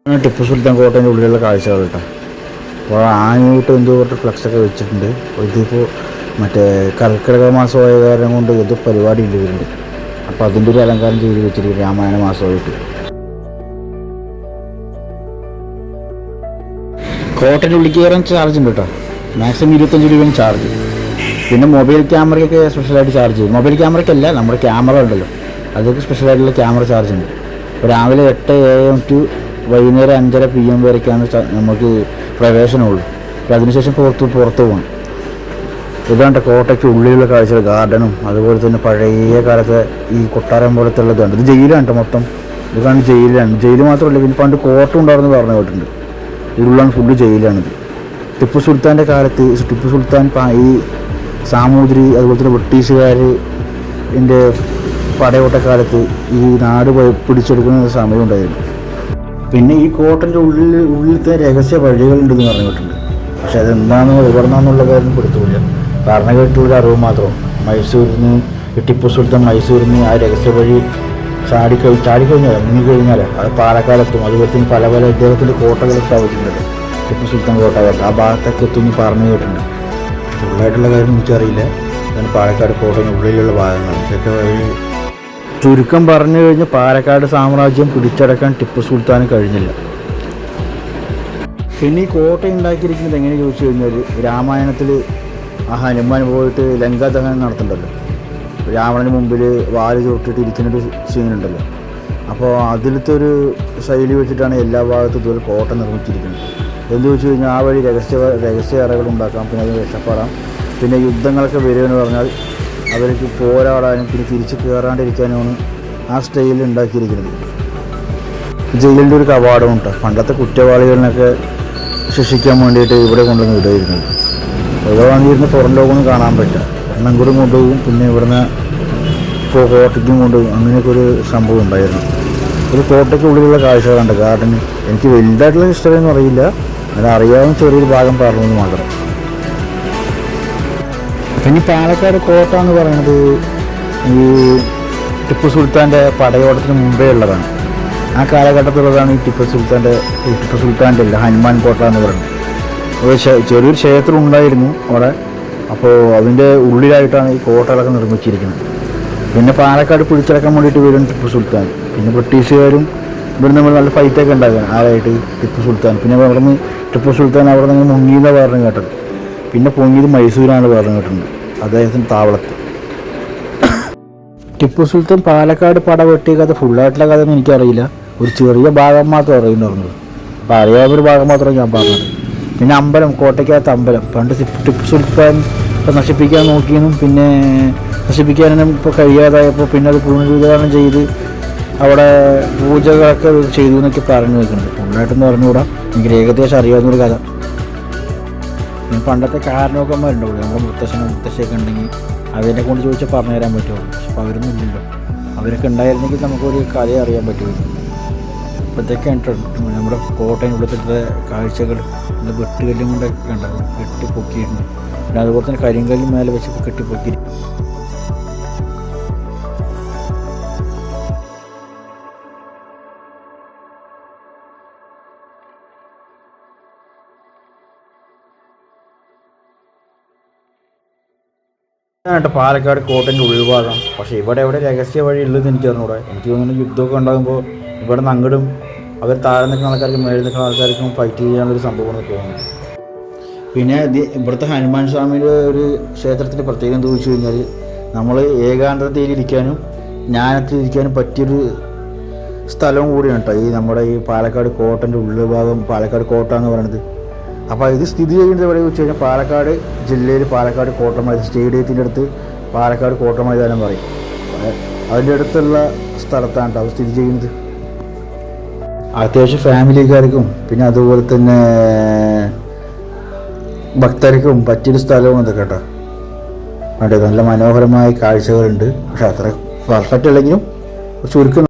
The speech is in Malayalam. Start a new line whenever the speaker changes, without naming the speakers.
ടിപ്പു സുൽത്താൻ കോട്ടേൻ്റെ ഉള്ളിലുള്ള കാഴ്ചകൾ കേട്ടോ. അപ്പോൾ ആനയൂട്ട് എന്തോ കുറച്ച് ഫ്ലക്സൊക്കെ വെച്ചിട്ടുണ്ട്. ഇതിപ്പോൾ മറ്റേ കർക്കിടക മാസമായ കാരണം കൊണ്ട് ഇത് പരിപാടി ഇല്ല വരുന്നുണ്ട്. അപ്പോൾ അതിൻ്റെ ഒരു അലങ്കാരം ചെയ്ത് വെച്ചിരിക്കും രാമായണ മാസമായിട്ട്. കോട്ടൻ്റെ ഉള്ളിൽ കയറാൻ ചാർജ് ഉണ്ട് കേട്ടോ. മാക്സിമം 25 രൂപയാണ് ചാർജ്. പിന്നെ മൊബൈൽ ക്യാമറയ്ക്കൊക്കെ സ്പെഷ്യലായിട്ട് ചാർജ് ചെയ്യും. മൊബൈൽ ക്യാമറയ്ക്കല്ല, നമ്മുടെ ക്യാമറ ഉണ്ടല്ലോ, അതൊക്കെ സ്പെഷ്യലായിട്ടുള്ള ക്യാമറ ചാർജ് ഉണ്ട്. അപ്പോൾ രാവിലെ 8 AM ടു വൈകുന്നേരം 5:30 PM വരെയൊക്കെയാണ് നമുക്ക് പ്രവേശനമുള്ളൂ. അപ്പോൾ അതിനുശേഷം പുറത്ത് പോകണം. ഇതാണ്ട് കോട്ടയ്ക്ക് ഉള്ളിലുള്ള കാഴ്ചകൾ, ഗാർഡനും അതുപോലെ തന്നെ പഴയ കാലത്തെ ഈ കൊട്ടാരം പോലത്തെ ഉള്ളതുണ്ട്. ഇത് ജയിലാണ് കേട്ടോ മൊത്തം. ഇതാണ് ജയിലാണ്. ജയിൽ മാത്രമല്ല, പിന്നെ പണ്ട് കോട്ട ഉണ്ടായിരുന്നു പറഞ്ഞു കേട്ടിട്ടുണ്ട്. ഇതിലുള്ളതാണ് ഫുള്ള് ജയിലാണിത്. ടിപ്പു സുൽത്താൻ്റെ കാലത്ത് ടിപ്പു സുൽത്താൻ ഈ സാമൂതിരി അതുപോലെ തന്നെ ബ്രിട്ടീഷുകാർ ഇതിൻ്റെ പടയോട്ടക്കാലത്ത് ഈ നാട് പിടിച്ചെടുക്കുന്ന സമയമുണ്ടായിരുന്നു. പിന്നെ ഈ കോട്ടൻ്റെ ഉള്ളിലത്തെ രഹസ്യ വഴികളുണ്ടെന്ന് പറഞ്ഞിട്ടുണ്ട്. പക്ഷെ അതെന്താണെന്ന് എവിടെന്നാന്നുള്ള കാര്യം പിടുത്തമില്ല. പറഞ്ഞു കേട്ടുള്ളൊരു അറിവ് മാത്രം. മൈസൂരിൽ നിന്ന് ടിപ്പു സുൽത്താൻ മൈസൂരിൽ നിന്ന് ആ രഹസ്യ വഴി ചാടിക്കഴിഞ്ഞാൽ മുങ്ങിക്കഴിഞ്ഞാൽ അത് പാലക്കാടെത്തും. അതുപോലെ തന്നെ പല പല ഇദ്ദേഹത്തിൻ്റെ കോട്ടകൾ സ്ഥാപിച്ചിട്ടുണ്ട്. ടിപ്പു സുൽത്താൻ കോട്ട ആ ഭാഗത്തൊക്കെ എത്തുമെന്ന് പറഞ്ഞു കേട്ടിട്ടുണ്ട്. ഫുള്ളായിട്ടുള്ള കാര്യം എനിക്കറിയില്ല. അതാണ് പാലക്കാട് കോട്ടയുടെ ഉള്ളിലുള്ള ഭാഗങ്ങൾ. ഇതൊക്കെ ചുരുക്കം പറഞ്ഞു കഴിഞ്ഞാൽ പാലക്കാട് സാമ്രാജ്യം പിടിച്ചടക്കാൻ ടിപ്പു സുൽത്താന് കഴിഞ്ഞില്ല. പിന്നെ ഈ കോട്ട ഉണ്ടാക്കിയിരിക്കുന്നത് എങ്ങനെ ചോദിച്ചു കഴിഞ്ഞാൽ, രാമായണത്തിൽ ആ ഹനുമാൻ പോയിട്ട് ലങ്കാദഹനം നടത്തുന്നുണ്ടല്ലോ, രാവണന് മുമ്പിൽ വാല് ചുട്ടിട്ട് ഇരിക്കുന്നൊരു സീനുണ്ടല്ലോ. അപ്പോൾ അതിലത്തെ ഒരു ശൈലി വെച്ചിട്ടാണ് എല്ലാ ഭാഗത്തും ഇതുപോലെ കോട്ട നിർമ്മിച്ചിരിക്കുന്നത്. എന്ന് വെച്ച് കഴിഞ്ഞാൽ ആ വഴി രഹസ്യ അറകൾ ഉണ്ടാക്കാം, പിന്നെ അത് രക്ഷപ്പെടാം. പിന്നെ യുദ്ധങ്ങളൊക്കെ വരുമെന്ന് പറഞ്ഞാൽ അവർക്ക് പോരാടാനും പിന്നെ തിരിച്ച് കയറാണ്ടിരിക്കാനുമാണ് ആ സ്റ്റൈലിൽ ഉണ്ടാക്കിയിരിക്കുന്നത്. ജയിലിൻ്റെ ഒരു കവാടം ഉണ്ട്. പണ്ടത്തെ കുറ്റവാളികളിനൊക്കെ ശിക്ഷിക്കാൻ വേണ്ടിയിട്ട് ഇവിടെ കൊണ്ടുവന്ന് വിടുമായിരുന്നത്. ഇവിടെ വന്നിരുന്ന് പുറം ലോകമൊന്നും കാണാൻ പറ്റില്ല. എണ്ണങ്കൂടും കൊണ്ടുപോകും, പിന്നെ ഇവിടുന്ന് കോട്ടയ്ക്കും കൊണ്ടുപോകും. അങ്ങനെയൊക്കെ ഒരു സംഭവം ഉണ്ടായിരുന്നു. ഒരു കോട്ടയ്ക്ക് ഉള്ളിലുള്ള കാഴ്ചകളുണ്ട്. ഗാർഡന് എനിക്ക് വലുതായിട്ടുള്ള ഇഷ്ടമൊന്നും അറിയില്ല, അത് അറിയാവുന്ന ചെറിയൊരു ഭാഗം പറഞ്ഞതെന്ന് മാത്രം. പിന്നെ പാലക്കാട് കോട്ട എന്ന് പറയുന്നത് ഈ ടിപ്പു സുൽത്താൻ്റെ പടയോട്ടത്തിന് മുമ്പേ ഉള്ളതാണ്. ആ കാലഘട്ടത്തിലുള്ളതാണ് ഈ ടിപ്പു സുൽത്താൻ്റെ അല്ല, ഹനുമാൻ കോട്ട എന്ന് പറയുന്നത്. ഒരു ചെറിയൊരു ക്ഷേത്രം ഉണ്ടായിരുന്നു അവിടെ. അപ്പോൾ അതിൻ്റെ ഉള്ളിലായിട്ടാണ് ഈ കോട്ടകളൊക്കെ നിർമ്മിച്ചിരിക്കുന്നത്. പിന്നെ പാലക്കാട് പിടിച്ചടക്കാൻ വേണ്ടിയിട്ട് വരും ടിപ്പു സുൽത്താൻ. പിന്നെ ബ്രിട്ടീഷുകാരും ഇവിടെ നമ്മൾ നല്ല ഫൈറ്റൊക്കെ ഉണ്ടാക്കുകയാണ് ആരായിട്ട്, ടിപ്പു സുൽത്താൻ. പിന്നെ അവിടെ നിന്ന് ടിപ്പു സുൽത്താൻ അവിടെ നിന്ന് മുങ്ങിയെന്നാണ് പറഞ്ഞു കേട്ടത്. പിന്നെ പൊങ്ങിയത് മൈസൂരാണ് പറഞ്ഞു കേട്ടിട്ടുണ്ട്, അദ്ദേഹത്തിൻ്റെ താവളത്ത്. ടിപ്പു സുൽത്താൻ പാലക്കാട് പട വെട്ടിയ കഥ ഫുള്ളായിട്ടുള്ള കഥ ഒന്നും എനിക്കറിയില്ല. ഒരു ചെറിയ ഭാഗം മാത്രം അറിയുന്നുണ്ട്. അപ്പോൾ അറിയാവുന്നൊരു ഭാഗം മാത്രമേ ഞാൻ പറഞ്ഞത്. പിന്നെ അമ്പലം, കോട്ടയ്ക്കകത്ത് അമ്പലം പണ്ട് ടിപ്പു സുൽത്താൻ നശിപ്പിക്കാൻ നോക്കിയെന്നും പിന്നെ നശിപ്പിക്കാനും ഇപ്പോൾ കഴിയാതായപ്പോൾ പിന്നെ അത് പുനരുദ്ധാരണം ചെയ്ത് അവിടെ പൂജകളൊക്കെ ചെയ്തു എന്നൊക്കെ പറഞ്ഞു വെക്കുന്നുണ്ട്. ഫുള്ളായിട്ടൊന്നും പറഞ്ഞുകൂടാ, എനിക്ക് ഏകദേശം അറിയാവുന്നൊരു കഥ. പണ്ടത്തെ കാരണവന്മാരുണ്ടാവില്ല, നമ്മുടെ മുത്തശ്ശിയൊക്കെ ഉണ്ടെങ്കിൽ അതിനെ കൊണ്ട് ചോദിച്ചാൽ പറഞ്ഞു തരാൻ പറ്റുമോ? അപ്പോൾ അവരൊന്നും ഇല്ലല്ലോ. അവരൊക്കെ ഉണ്ടായിരുന്നെങ്കിൽ നമുക്കൊരു കഥ അറിയാൻ പറ്റുമായിരുന്നു. അപ്പോൾ ഇതൊക്കെയാണ് നമ്മുടെ കോട്ടയിനുള്ളിലത്തെ കാഴ്ചകൾ. വെട്ടുകല്ലും കൊണ്ടൊക്കെ ഉണ്ടാവും, കെട്ടിപ്പൊക്കിയിട്ടുണ്ട്. പിന്നെ അതുപോലെ തന്നെ കരിങ്കല്ലും മേലെ വെച്ച് കെട്ടിപ്പൊക്കി. പാലക്കാട് കോട്ടൻ്റെ ഉൾഭാഗം. പക്ഷേ ഇവിടെ രഹസ്യ വഴി ഉള്ളതെന്ന് എനിക്ക് അറിഞ്ഞൂടെ. എനിക്ക് തോന്നുന്നു യുദ്ധമൊക്കെ ഉണ്ടാകുമ്പോൾ ഇവിടെ നിന്ന് അങ്ങോട്ടും അവർ താഴെ നിൽക്കുന്ന ആൾക്കാർക്കും മേളിൽ നിൽക്കുന്ന ആൾക്കാർക്കും ഫൈറ്റ് ചെയ്യാനുള്ളൊരു സംഭവമാണെന്ന് തോന്നുന്നു. പിന്നെ ഇവിടുത്തെ ഹനുമാൻ സ്വാമിയുടെ ഒരു ക്ഷേത്രത്തിൻ്റെ പ്രത്യേകത എന്താ ചോദിച്ചു കഴിഞ്ഞാൽ, നമ്മൾ ഏകാന്തതയിലിരിക്കാനും ജ്ഞാനത്തിലിരിക്കാനും പറ്റിയൊരു സ്ഥലവും കൂടിയാണ് കേട്ടോ ഈ നമ്മുടെ ഈ പാലക്കാട് കോട്ടൻ്റെ ഉൾഭാഗം, പാലക്കാട് കോട്ട എന്ന് പറയുന്നത്. അപ്പോൾ ഇത് സ്ഥിതി ചെയ്യുന്നത് എവിടെ വെച്ച് കഴിഞ്ഞാൽ പാലക്കാട് ജില്ലയിൽ പാലക്കാട് കോട്ട മൈതാനം, സ്റ്റേഡിയത്തിൻ്റെ അടുത്ത് പാലക്കാട് കോട്ട മൈതാനം പറയും. അതിൻ്റെ അടുത്തുള്ള സ്ഥലത്താണ് കേട്ടോ അത് സ്ഥിതി ചെയ്യുന്നത്. അത്യാവശ്യം ഫാമിലിക്കാർക്കും പിന്നെ അതുപോലെ തന്നെ ഭക്തർക്കും പറ്റിയൊരു സ്ഥലവും ഇതൊക്കെ കേട്ടോ. അവിടെ നല്ല മനോഹരമായ കാഴ്ചകളുണ്ട്. പക്ഷെ അത്ര പെർഫെക്റ്റ് അല്ലെങ്കിലും ചുരുക്കം